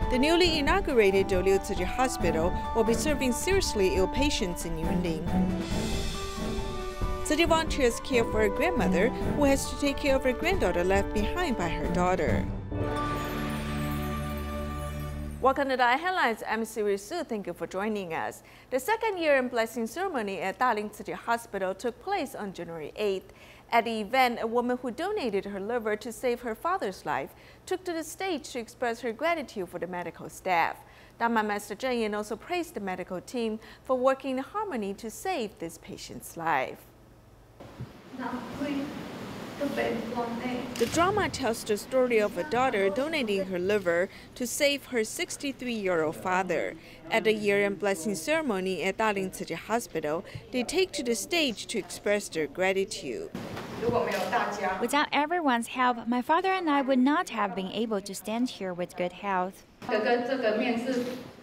The newly inaugurated Douliu Tzu Chi Hospital will be serving seriously ill patients in Yunlin. Tzu Chi volunteers care for a grandmother who has to take care of her granddaughter left behind by her daughter. Welcome to DaAi Headlines. I'm Siri Su. Thank you for joining us. The second year and blessing ceremony at Daling Tzu Chi Hospital took place on January 8th. At the event, a woman who donated her liver to save her father's life took to the stage to express her gratitude for the medical staff. Dharma Master Zheng Yan also praised the medical team for working in harmony to save this patient's life. The drama tells the story of a daughter donating her liver to save her 63-year-old father. At the year-end blessing ceremony at Daling Tzu Chi Hospital, they take to the stage to express their gratitude. Without everyone's help, my father and I would not have been able to stand here with good health.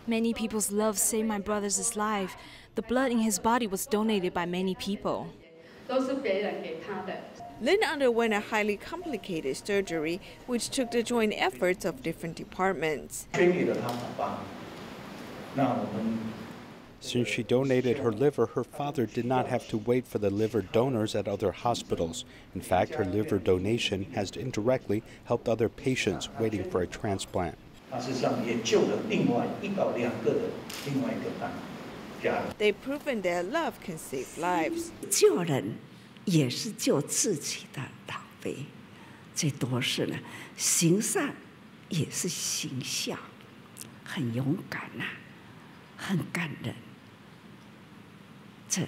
Many people's love saved my brother's life. The blood in his body was donated by many people. Lin underwent a highly complicated surgery, which took the joint efforts of different departments. Since she donated her liver, her father did not have to wait for the liver donors at other hospitals. In fact, her liver donation has indirectly helped other patients waiting for a transplant. They've proven that love can save lives. 救人也是救自己的老辈，最多是呢，行善也是行孝，很勇敢呐，很感人。这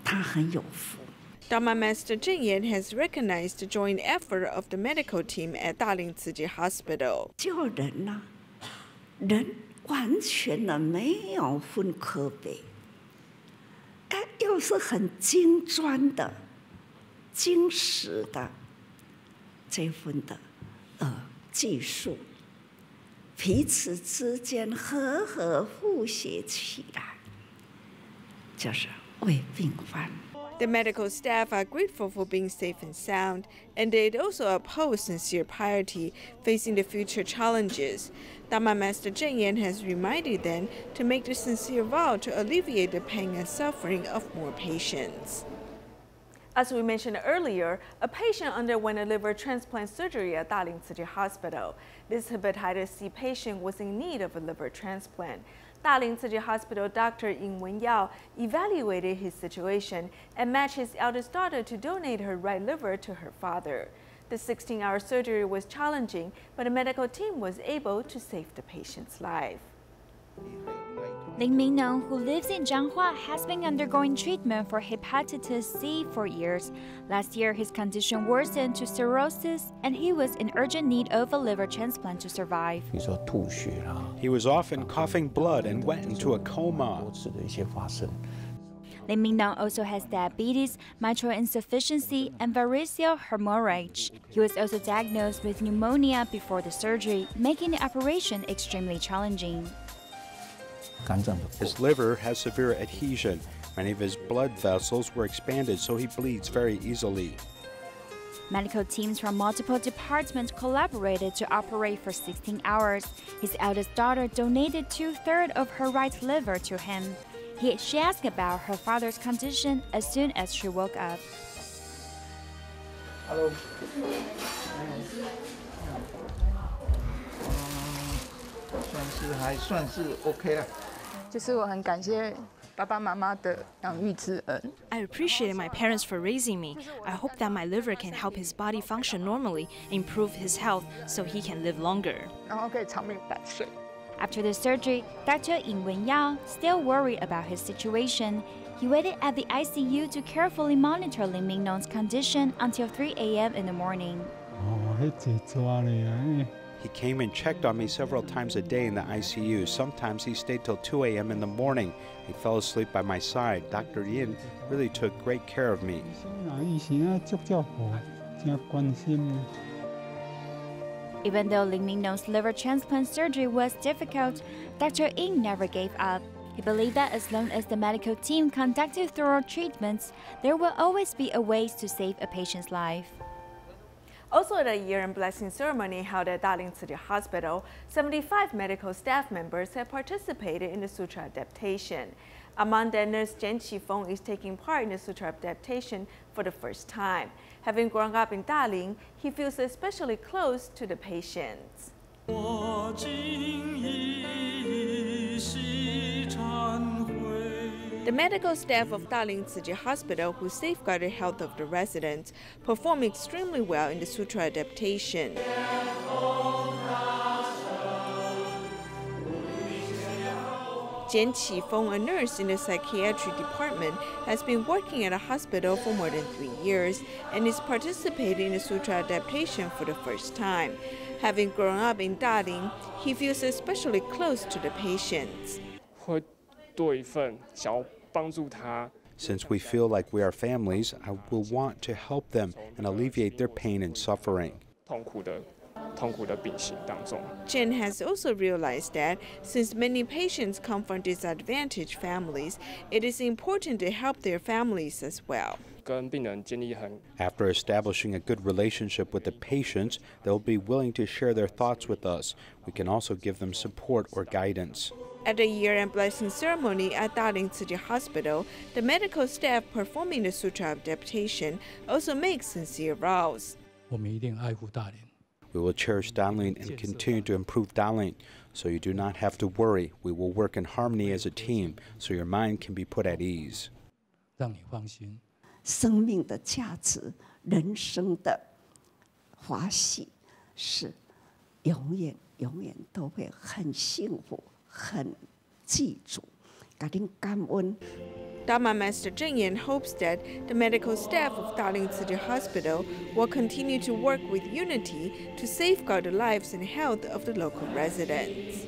他很有福。 Dharma Master Zheng Yan has recognized the joint effort of the medical team at Daling Tzu Chi Hospital. 救人呐，人完全的没有分科别，又是很精专的、精实的这份的技术，彼此之间和互协起来，就是为病患。 The medical staff are grateful for being safe and sound, and they also uphold sincere piety facing the future challenges. Dharma Master Zheng Yan has reminded them to make the sincere vow to alleviate the pain and suffering of more patients. As we mentioned earlier, a patient underwent a liver transplant surgery at Daling Tzu Chi Hospital. This hepatitis C patient was in need of a liver transplant. Daling Tzu Chi Hospital Dr. Yunlin evaluated his situation and matched his eldest daughter to donate her right liver to her father. The 16-hour surgery was challenging, but the medical team was able to save the patient's life. Lin Mingnong, who lives in Zhanghua, has been undergoing treatment for hepatitis C for years. Last year, his condition worsened to cirrhosis, and he was in urgent need of a liver transplant to survive. He was often coughing blood and went into a coma. Lin Mingnong also has diabetes, mitral insufficiency, and variceal hemorrhage. He was also diagnosed with pneumonia before the surgery, making the operation extremely challenging. His liver has severe adhesion. Many of his blood vessels were expanded, so he bleeds very easily. Medical teams from multiple departments collaborated to operate for 16 hours. His eldest daughter donated 2/3 of her right liver to him. She asked about her father's condition as soon as she woke up. Hello. 还算是 OK 了。就是我很感谢爸爸妈妈的养育之恩。I appreciate my parents for raising me. I hope that my liver can help his body function normally, improve his health, so he can live longer. 然后可以长命百岁。 After the surgery, Dr. Ying Wenyao, still worried about his situation, he waited at the ICU to carefully monitor Lin Mingnong's condition until 3 a.m. in the morning. He came and checked on me several times a day in the ICU. Sometimes he stayed till 2 a.m. in the morning. He fell asleep by my side. Dr. Yin really took great care of me. Even though Lin Mingnong's liver transplant surgery was difficult, Dr. Ying never gave up. He believed that as long as the medical team conducted thorough treatments, there will always be a way to save a patient's life. Also at a year-end blessing ceremony held at Douliu Tzu Chi Hospital, 75 medical staff members have participated in the sutra adaptation. Among them, nurse Jen Qifeng is taking part in the sutra adaptation for the first time. Having grown up in Daling, he feels especially close to the patients. The medical staff of Daling Tzu Chi Hospital, who safeguard the health of the residents, perform extremely well in the sutra adaptation. Jian Qifeng, a nurse in the psychiatry department, has been working at a hospital for more than 3 years and is participating in the sutra adaptation for the first time. Having grown up in Daling, he feels especially close to the patients. Since we feel like we are families, I will want to help them and alleviate their pain and suffering. Jen has also realized that since many patients come from disadvantaged families, it is important to help their families as well. After establishing a good relationship with the patients, they'll be willing to share their thoughts with us. We can also give them support or guidance. At the year-end blessing ceremony at Daling Tzu Chi Hospital, the medical staff performing the sutra adaptation also make sincere vows. We will cherish Daling and continue to improve Daling, so you do not have to worry. We will work in harmony as a team, so your mind can be put at ease. 生命的价值，人生的华喜，是永远都会很幸福，很记住，家庭感恩。 Dharma Master Zheng Yan hopes that the medical staff of Daling Tzu Chi Hospital will continue to work with unity to safeguard the lives and health of the local residents.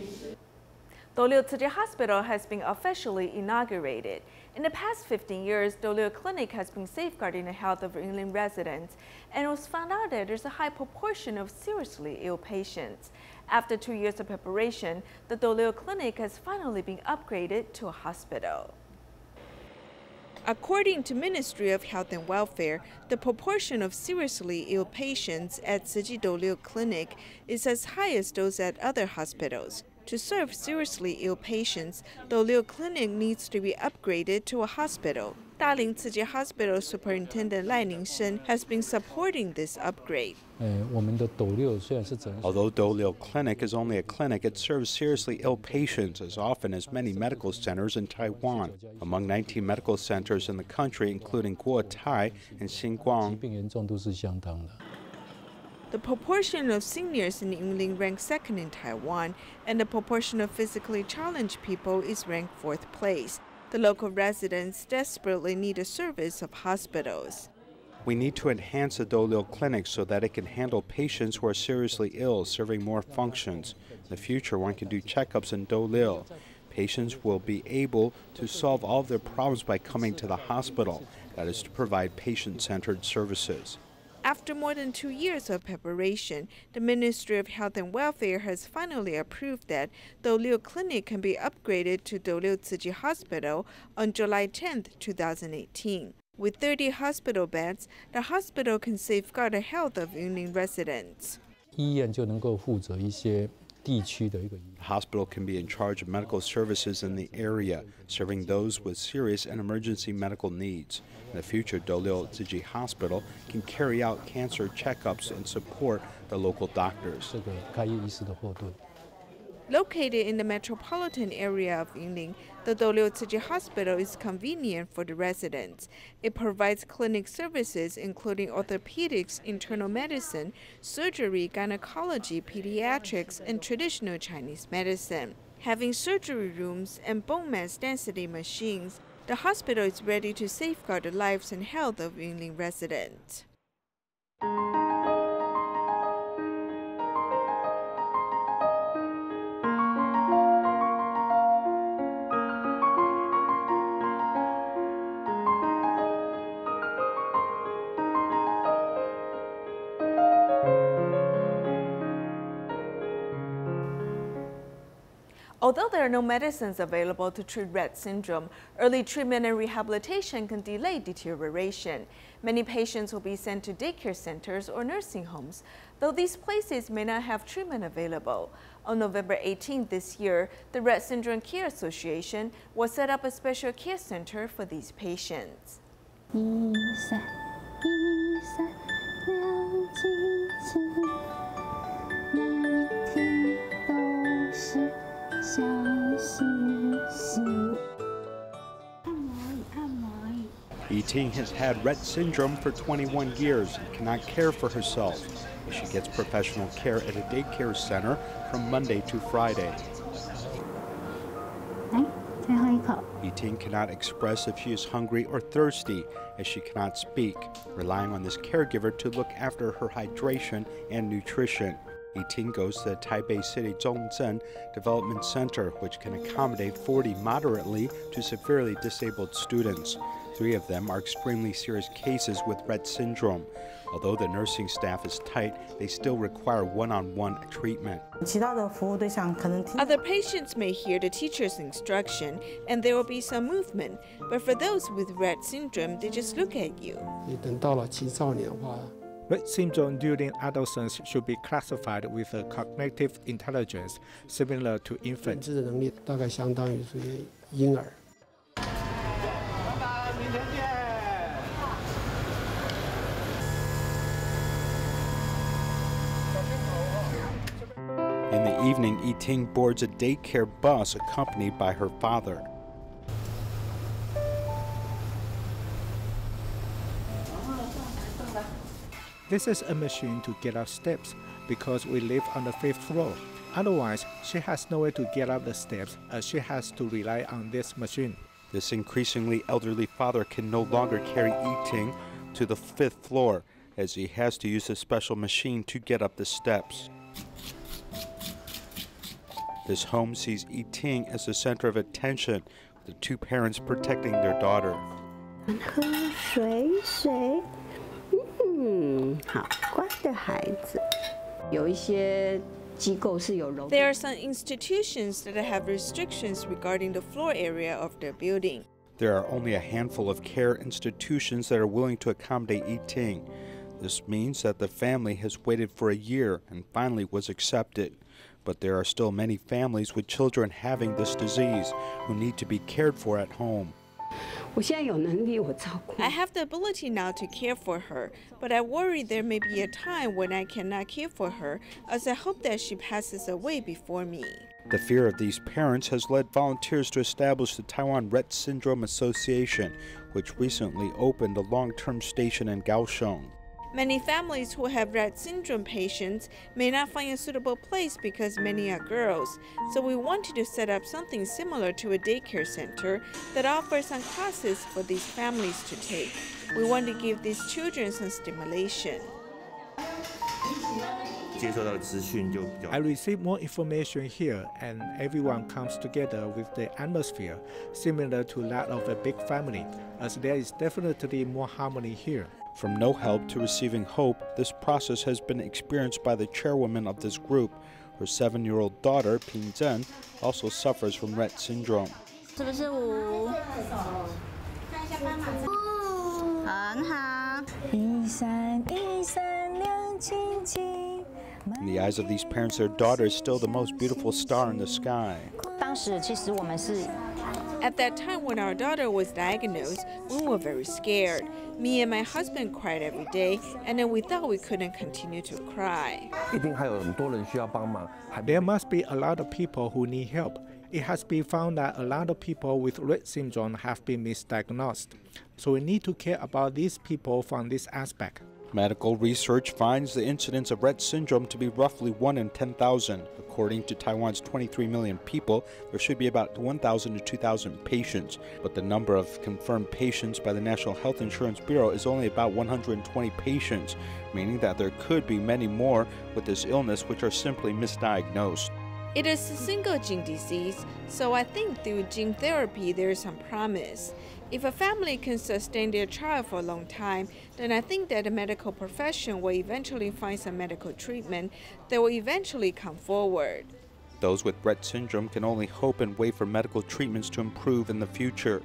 Douliu Tzu Chi Hospital has been officially inaugurated. In the past 15 years, Douliu Clinic has been safeguarding the health of Yunlin residents, and it was found out that there's a high proportion of seriously ill patients. After 2 years of preparation, the Douliu Clinic has finally been upgraded to a hospital. According to Ministry of Health and Welfare, the proportion of seriously ill patients at Tzu Chi Douliu Clinic is as high as those at other hospitals. To serve seriously ill patients, Douliu Clinic needs to be upgraded to a hospital. Daling Tzu Chi Hospital Superintendent Lai Ningshen has been supporting this upgrade. Although Douliu Clinic is only a clinic, it serves seriously ill patients as often as many medical centers in Taiwan. Among 19 medical centers in the country, including Guotai and Xinguang, the proportion of seniors in Yunlin ranks second in Taiwan, and the proportion of physically challenged people is ranked 4th place. The local residents desperately need a service of hospitals. We need to enhance the Douliu Clinic so that it can handle patients who are seriously ill, serving more functions. In the future, one can do checkups in Douliu. Patients will be able to solve all of their problems by coming to the hospital. That is to provide patient-centered services. After more than 2 years of preparation, the Ministry of Health and Welfare has finally approved that Douliu Clinic can be upgraded to Douliu Tzu Chi Hospital on July 10, 2018. With 30 hospital beds, the hospital can safeguard the health of Yunlin residents. The hospital can be in charge of medical services in the area, serving those with serious and emergency medical needs. In the future, Douliu Tzu Chi Hospital can carry out cancer checkups and support the local doctors. Located in the metropolitan area of Yunlin, the Douliu Tzu Chi Hospital is convenient for the residents. It provides clinic services including orthopedics, internal medicine, surgery, gynecology, pediatrics, and traditional Chinese medicine. Having surgery rooms and bone mass density machines, the hospital is ready to safeguard the lives and health of Yunlin residents. Although there are no medicines available to treat Rett syndrome, early treatment and rehabilitation can delay deterioration. Many patients will be sent to daycare centers or nursing homes, though these places may not have treatment available. On November 18th this year, the Rett Syndrome Care Association will set up a special care center for these patients. Yiting has had Rett syndrome for 21 years and cannot care for herself. She gets professional care at a daycare center from Monday to Friday. Yiting cannot express if she is hungry or thirsty, as she cannot speak, relying on this caregiver to look after her hydration and nutrition. Yiting goes to the Taipei City Zhongzhen Development Center, which can accommodate 40 moderately to severely disabled students. 3 of them are extremely serious cases with Rett syndrome. Although the nursing staff is tight, they still require one-on-one treatment. Other patients may hear the teacher's instruction and there will be some movement, but for those with Rett syndrome, they just look at you. Rett syndrome during adolescence should be classified with a cognitive intelligence similar to infants. In the evening, Yiting boards a daycare bus accompanied by her father. This is a machine to get up steps because we live on the 5th floor. Otherwise, she has no way to get up the steps as she has to rely on this machine. This increasingly elderly father can no longer carry Yiting to the 5th floor, as he has to use a special machine to get up the steps. This home sees Yiting as the center of attention, with the 2 parents protecting their daughter. There are some institutions that have restrictions regarding the floor area of their building. There are only a handful of care institutions that are willing to accommodate Yiting. This means that the family has waited for a year and finally was accepted. But there are still many families with children having this disease who need to be cared for at home. I have the ability now to care for her, but I worry there may be a time when I cannot care for her, as I hope that she passes away before me. The fear of these parents has led volunteers to establish the Taiwan Rett Syndrome Association, which recently opened a long-term station in Kaohsiung. Many families who have Rett syndrome patients may not find a suitable place because many are girls, so we wanted to set up something similar to a daycare center that offers some classes for these families to take. We want to give these children some stimulation. I receive more information here, and everyone comes together with the atmosphere similar to that of a big family, as there is definitely more harmony here. From no help to receiving hope, this process has been experienced by the chairwoman of this group. Her 7-year-old daughter, Ping Zhen, also suffers from Rett syndrome. In the eyes of these parents, their daughter is still the most beautiful star in the sky. At that time when our daughter was diagnosed, we were very scared. Me and my husband cried every day, and then we thought we couldn't continue to cry. There must be a lot of people who need help. It has been found that a lot of people with Rett syndrome have been misdiagnosed. So we need to care about these people from this aspect. Medical research finds the incidence of Rett syndrome to be roughly 1 in 10,000. According to Taiwan's 23 million people, there should be about 1,000 to 2,000 patients, but the number of confirmed patients by the National Health Insurance Bureau is only about 120 patients, meaning that there could be many more with this illness which are simply misdiagnosed. It is a single gene disease, so I think through gene therapy there is some promise. If a family can sustain their child for a long time, then I think that the medical profession will eventually find some medical treatment that will eventually come forward. those with Rett syndrome can only hope and wait for medical treatments to improve in the future.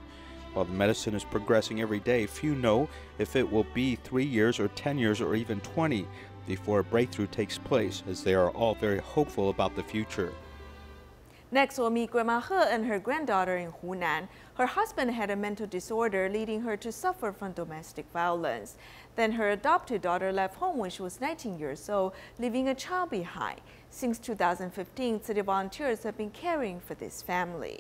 While the medicine is progressing every day, few know if it will be 3 years or 10 years or even 20 before a breakthrough takes place, as they are all very hopeful about the future. Next, we'll meet Grandma He and her granddaughter in Hunan. Her husband had a mental disorder, leading her to suffer from domestic violence. Then her adopted daughter left home when she was 19 years old, leaving a child behind. Since 2015, city volunteers have been caring for this family.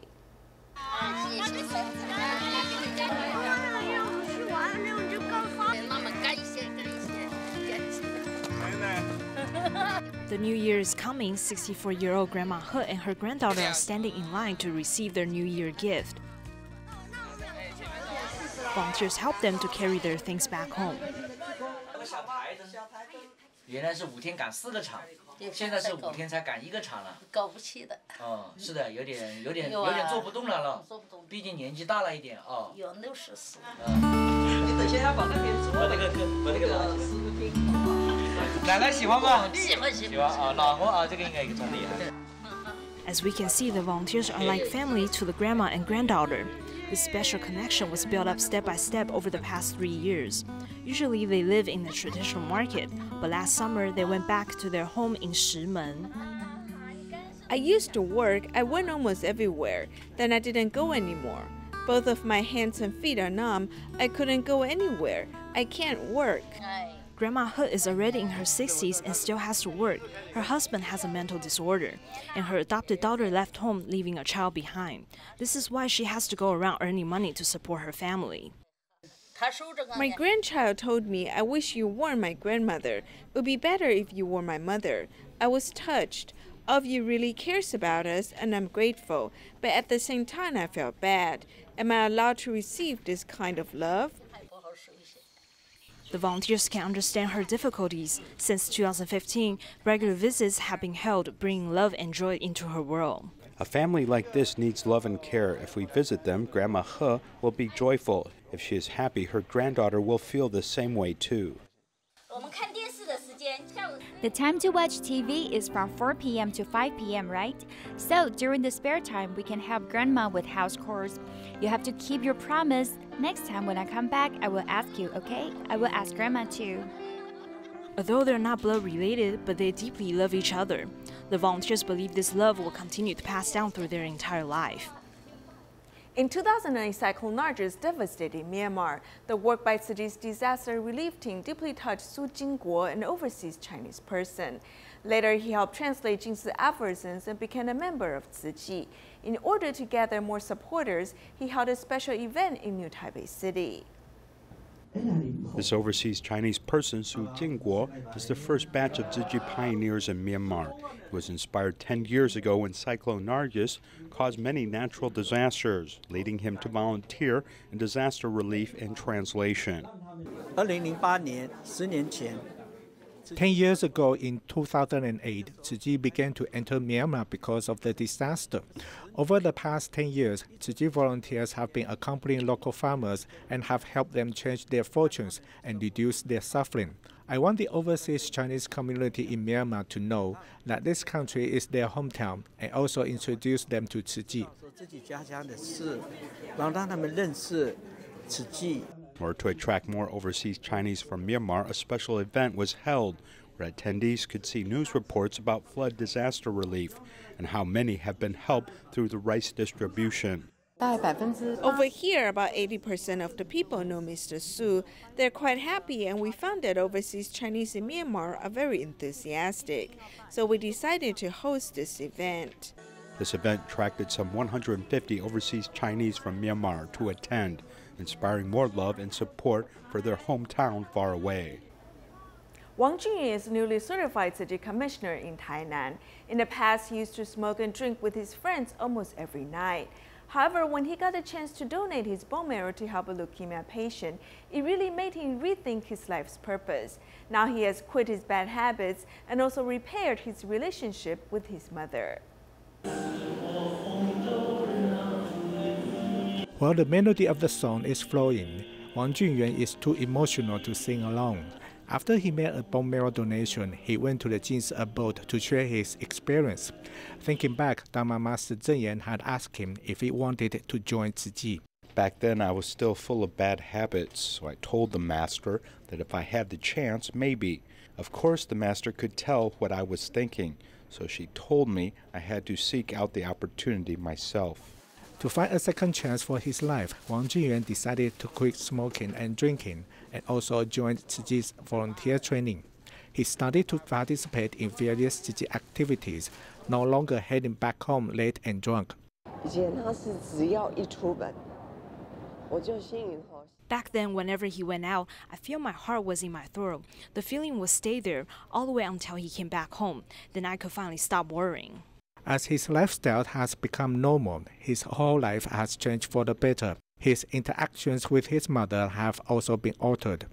The new year is coming. 64-year-old Grandma He and her granddaughter are standing in line to receive their New Year gift. Volunteers help them to carry their things back home. 原来是5天赶4个场，现在是5天才赶1个场了。搞不起的。哦，是的，有点做不动了。毕竟年纪大了一点哦。有64。你等一下把那个奶奶喜欢吗？喜欢啊，老婆啊，这个应该也很厉害。As we can see, the volunteers are like family to the grandma and granddaughter. This special connection was built up step by step over the past 3 years. Usually they live in the traditional market, but last summer they went back to their home in Shimen. I used to work. I went almost everywhere. Then I didn't go anymore. Both of my hands and feet are numb. I couldn't go anywhere. I can't work. Grandma He is already in her 60s and still has to work. Her husband has a mental disorder, and her adopted daughter left home, leaving a child behind. This is why she has to go around earning money to support her family. My grandchild told me, "I wish you weren't my grandmother. It would be better if you were my mother." I was touched. All of you really cares about us, and I'm grateful. But at the same time, I felt bad. Am I allowed to receive this kind of love? The volunteers can understand her difficulties. Since 2015, regular visits have been held, bringing love and joy into her world. A family like this needs love and care. If we visit them, Grandma He will be joyful. If she is happy, her granddaughter will feel the same way too. The time to watch TV is from 4 p.m. to 5 p.m., right? So during the spare time, we can help Grandma with house chores. You have to keep your promise. Next time when I come back, I will ask you, okay? I will ask Grandma too. Although they're not blood related, but they deeply love each other. The volunteers believe this love will continue to pass down through their entire life. In 2009, Cyclone Nargis devastated Myanmar. The work by Tzuchi's disaster relief team deeply touched Su Jingguo, an overseas Chinese person. Later, he helped translate Jing's aphorisms and became a member of Tzu Chi. In order to gather more supporters, he held a special event in New Taipei City. This overseas Chinese person, Su Jingguo, is the first batch of Tzu Chi pioneers in Myanmar. He was inspired 10 years ago when Cyclone Nargis caused many natural disasters, leading him to volunteer in disaster relief and translation. 2008年10年前 10 years ago, in 2008, Tzu Chi began to enter Myanmar because of the disaster. Over the past 10 years, Tzu Chi volunteers have been accompanying local farmers and have helped them change their fortunes and reduce their suffering. I want the overseas Chinese community in Myanmar to know that this country is their hometown and also introduce them to Tzu Chi. In order to attract more overseas Chinese from Myanmar, a special event was held where attendees could see news reports about flood disaster relief and how many have been helped through the rice distribution. Over here, about 80% of the people know Mr. Su. They're quite happy, and we found that overseas Chinese in Myanmar are very enthusiastic. So we decided to host this event. This event attracted some 150 overseas Chinese from Myanmar to attend, inspiring more love and support for their hometown far away. Wang Junyuan is newly certified Tzu Chi commissioner in Tainan. In the past, he used to smoke and drink with his friends almost every night. However, when he got a chance to donate his bone marrow to help a leukemia patient, it really made him rethink his life's purpose. Now he has quit his bad habits and also repaired his relationship with his mother. While the melody of the song is flowing, Wang Junyuan is too emotional to sing along. After he made a bone marrow donation, he went to the Jin's abode to share his experience. Thinking back, Dharma Master Zheng Yan had asked him if he wanted to join Tzu Chi. Back then, I was still full of bad habits, so I told the master that if I had the chance, maybe. Of course, the master could tell what I was thinking, so she told me I had to seek out the opportunity myself. To find a second chance for his life, Wang Junyuan decided to quit smoking and drinking and also joined Tzu Chi's volunteer training. He started to participate in various Tzu Chi activities, no longer heading back home late and drunk. Back then, whenever he went out, I feel my heart was in my throat. The feeling would stay there all the way until he came back home. Then I could finally stop worrying. As his lifestyle has become normal, his whole life has changed for the better. His interactions with his mother have also been altered.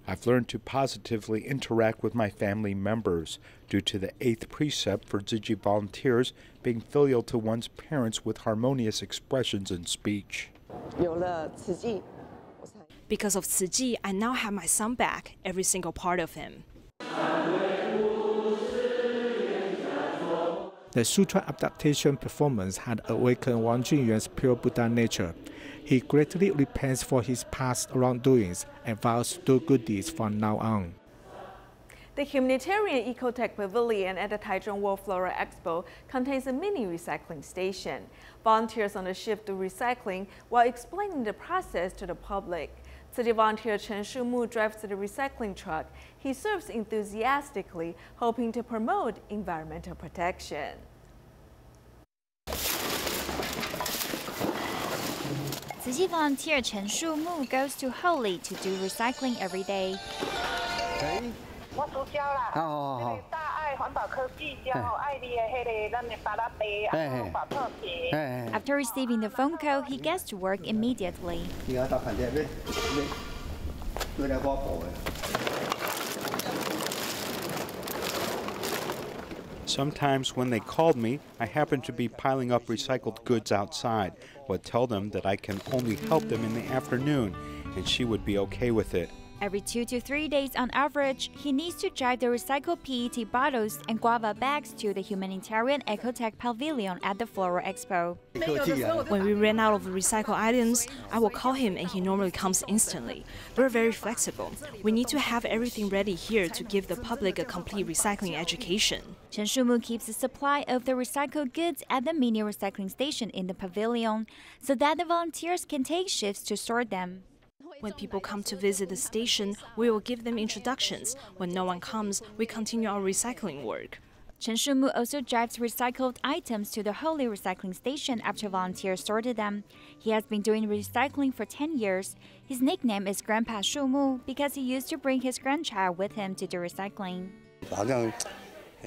I've learned to positively interact with my family members due to the 8th precept for Tzu Chi volunteers being filial to one's parents with harmonious expressions in speech. Because of Tzu Chi, I now have my son back, every single part of him. The Sutra adaptation performance had awakened Wang Junyuan's pure Buddha nature. He greatly repents for his past wrongdoings and vows to do good deeds from now on. The humanitarian Ecotech Pavilion at the Taichung World Flora Expo contains a mini recycling station. Volunteers on the shift do recycling while explaining the process to the public. Tzu Chi volunteer Chen Shumu drives the recycling truck. He serves enthusiastically, hoping to promote environmental protection. Tzu Chi volunteer Chen Shumu goes to Holy to do recycling every day. After receiving the phone call, he gets to work immediately. Sometimes when they called me, I happened to be piling up recycled goods outside. I would tell them that I can only help them in the afternoon, and she would be okay with it. Every 2 to 3 days on average, he needs to drive the recycled PET bottles and guava bags to the humanitarian Ecotech Pavilion at the Flora Expo. When we ran out of recycled items, I will call him and he normally comes instantly. We're very flexible. We need to have everything ready here to give the public a complete recycling education. Chen Shumu keeps a supply of the recycled goods at the mini recycling station in the pavilion so that the volunteers can take shifts to sort them. When people come to visit the station, we will give them introductions. When no one comes, we continue our recycling work. Chen Shumu also drives recycled items to the Holy recycling station after volunteers sorted them. He has been doing recycling for 10 years. His nickname is Grandpa Shumu because he used to bring his grandchild with him to do recycling.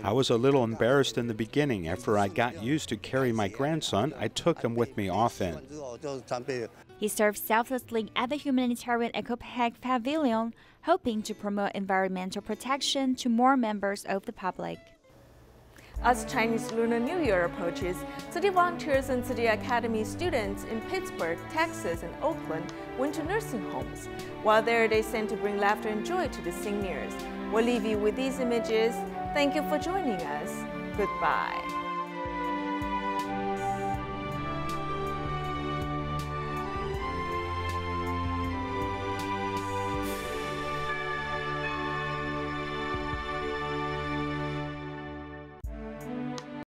I was a little embarrassed in the beginning. After I got used to carry my grandson, I took him with me often. He serves selflessly at the humanitarian Ecotech Pavilion, hoping to promote environmental protection to more members of the public. As Chinese Lunar New Year approaches, Tzu Chi volunteers and Tzu Chi Academy students in Pittsburgh, Texas, and Oakland went to nursing homes. While there, they sent to bring laughter and joy to the seniors. We'll leave you with these images. Thank you for joining us. Goodbye.